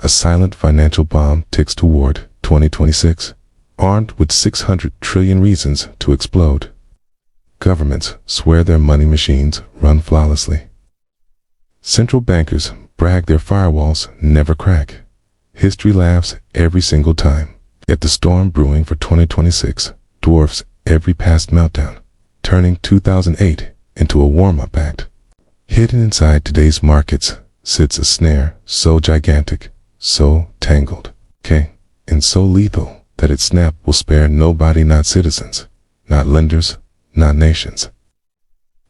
A silent financial bomb ticks toward 2026, armed with 600 trillion reasons to explode. Governments swear their money machines run flawlessly. Central bankers brag their firewalls never crack. History laughs every single time. Yet the storm brewing for 2026 dwarfs every past meltdown, turning 2008 into a warm-up act. Hidden inside today's markets sits a snare so gigantic, so tangled, and so lethal that its snap will spare nobody, not citizens, not lenders, not nations.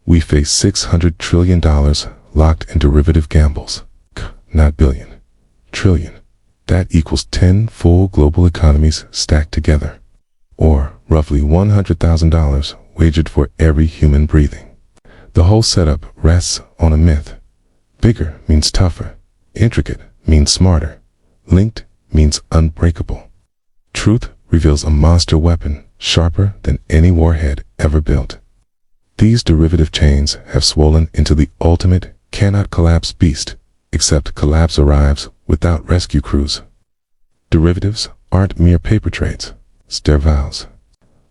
We face $600 trillion locked in derivative gambles, not billion, trillion. That equals 10 full global economies stacked together, or roughly $100,000 wagered for every human breathing. The whole setup rests on a myth. Bigger means tougher, intricate means smarter, linked means unbreakable. Truth reveals a monster weapon sharper than any warhead ever built. These derivative chains have swollen into the ultimate cannot collapse beast, except collapse arrives without rescue crews. Derivatives aren't mere paper trades, they're vows.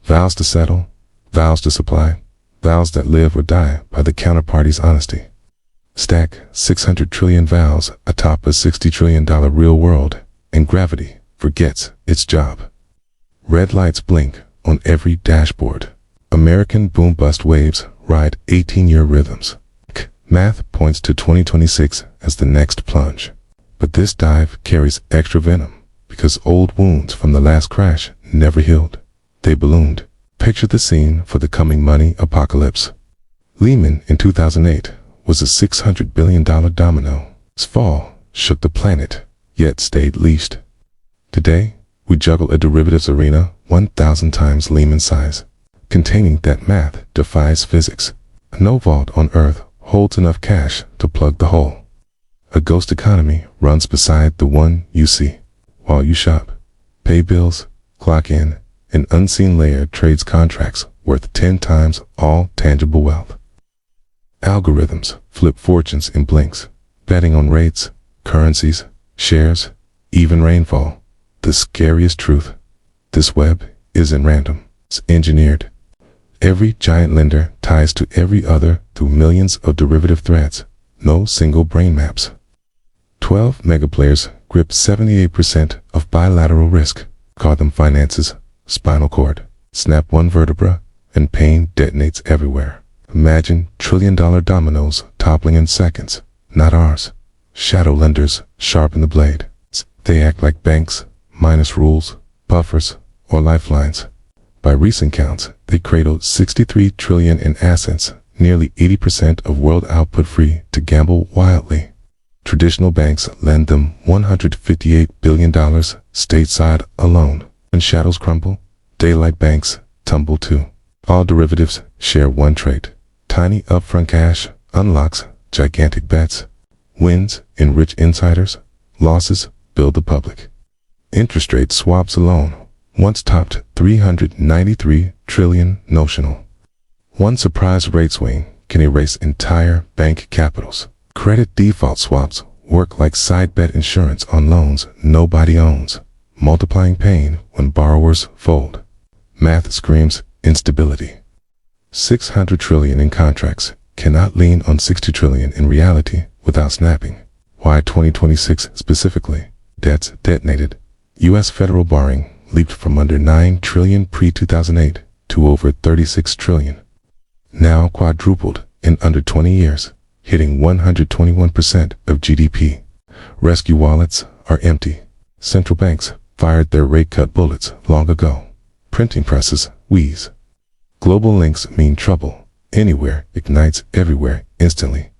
Vows to settle, vows to supply, vows that live or die by the counterparty's honesty. Stack 600 trillion vows atop a $60 trillion real world, and gravity forgets its job. Red lights blink on every dashboard. American boom-bust waves ride 18-year rhythms. Math points to 2026 as the next plunge. But this dive carries extra venom, because old wounds from the last crash never healed. They ballooned. Picture the scene for the coming money apocalypse. Lehman in 2008 was a $600 billion domino. Its fall shook the planet, yet stayed leashed. Today, we juggle a derivatives arena 1,000 times Lehman's size. Containing that math defies physics. No vault on Earth holds enough cash to plug the hole. A ghost economy runs beside the one you see. While you shop, pay bills, clock in, an unseen layer trades contracts worth 10 times all tangible wealth. Algorithms flip fortunes in blinks, betting on rates, currencies, shares, even rainfall. The scariest truth: this web isn't random, it's engineered. Every giant lender ties to every other through millions of derivative threads, no single brain maps. 12 mega players grip 78% of bilateral risk. Call them finances, spinal cord. Snap one vertebra, and pain detonates everywhere. Imagine trillion-dollar dominoes toppling in seconds. Not ours. Shadow lenders sharpen the blade. They act like banks, minus rules, buffers, or lifelines. By recent counts, they cradled 63 trillion in assets, nearly 80% of world output, free to gamble wildly. Traditional banks lend them $158 billion stateside alone. When shadows crumble, daylight banks tumble too. All derivatives share one trait: tiny upfront cash unlocks gigantic bets. Wins enrich insiders, losses build the public. Interest rate swaps alone once topped 393 trillion notional. One surprise rate swing can erase entire bank capitals. Credit default swaps work like side bet insurance on loans nobody owns, multiplying pain when borrowers fold. Math screams instability. 600 trillion in contracts cannot lean on 60 trillion in reality without snapping. Why 2026 specifically? Debts detonated. U.S. federal borrowing leaped from under 9 trillion pre-2008 to over 36 trillion. Now quadrupled in under 20 years, hitting 121% of GDP. Rescue wallets are empty. Central banks fired their rate cut bullets long ago. Printing presses wheeze. Global links mean trouble. Anywhere ignites everywhere instantly.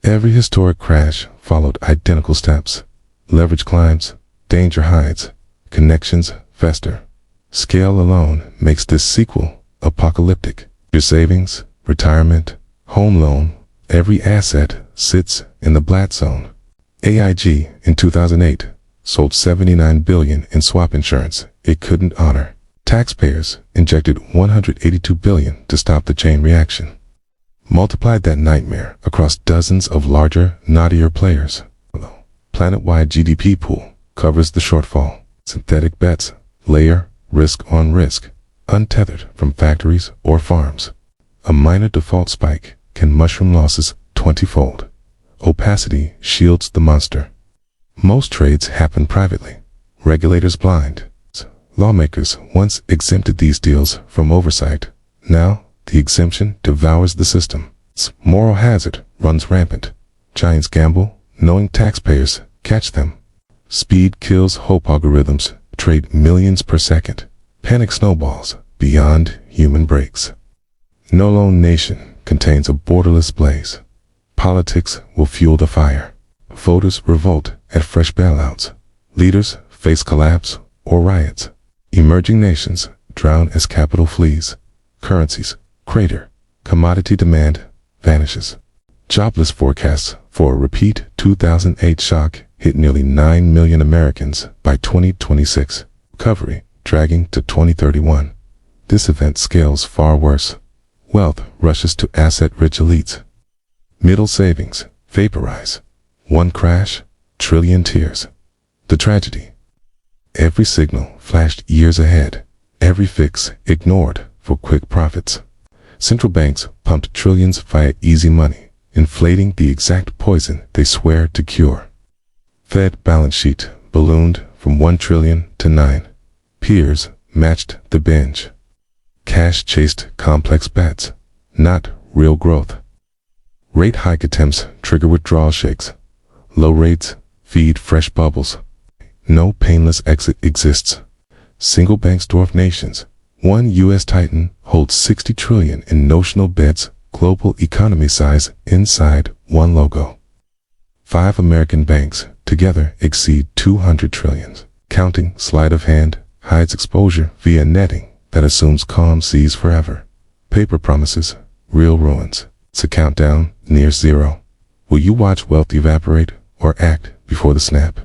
Every historic crash followed identical steps. Leverage climbs, danger hides, connections fester. Scale alone makes this sequel apocalyptic. Your savings, retirement, home loan, every asset sits in the black zone. AIG in 2008 sold $79 billion in swap insurance it couldn't honor. Taxpayers injected $182 billion to stop the chain reaction. Multiplied that nightmare across dozens of larger, naughtier players. Planet-wide GDP pool covers the shortfall. Synthetic bets layer risk on risk, untethered from factories or farms. A minor default spike can mushroom losses 20-fold. Opacity shields the monster. Most trades happen privately. Regulators blind. Lawmakers once exempted these deals from oversight. Now, the exemption devours the system. Moral hazard runs rampant. Giants gamble, knowing taxpayers catch them. Speed kills hope. Algorithms trade millions per second. Panic snowballs beyond human brakes. No lone nation contains a borderless blaze. Politics will fuel the fire. Voters revolt at fresh bailouts. Leaders face collapse or riots. Emerging nations drown as capital flees. Currencies crater. Commodity demand vanishes. Jobless forecasts for a repeat 2008 shock hit nearly 9 million Americans by 2026. Recovery dragging to 2031. This event scales far worse. Wealth rushes to asset-rich elites. Middle savings vaporize. One crash, trillion tears. The tragedy. Every signal flashed years ahead. Every fix ignored for quick profits. Central banks pumped trillions via easy money, inflating the exact poison they swear to cure. Fed balance sheet ballooned from 1 trillion to 9. Peers matched the binge. Cash chased complex bets, not real growth. Rate hike attempts trigger withdrawal shakes. Low rates feed fresh bubbles. No painless exit exists. Single banks dwarf nations. One U.S. titan holds 60 trillion in notional bets, global economy size inside one logo. 5 American banks together exceed 200 trillions. Counting sleight of hand hides exposure via netting that assumes calm seas forever. Paper promises, real ruins. It's a countdown near zero. Will you watch wealth evaporate or act before the snap?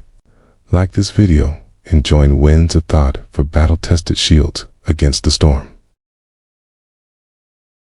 Like this video and join Winds of Thought for battle-tested shields against the storm.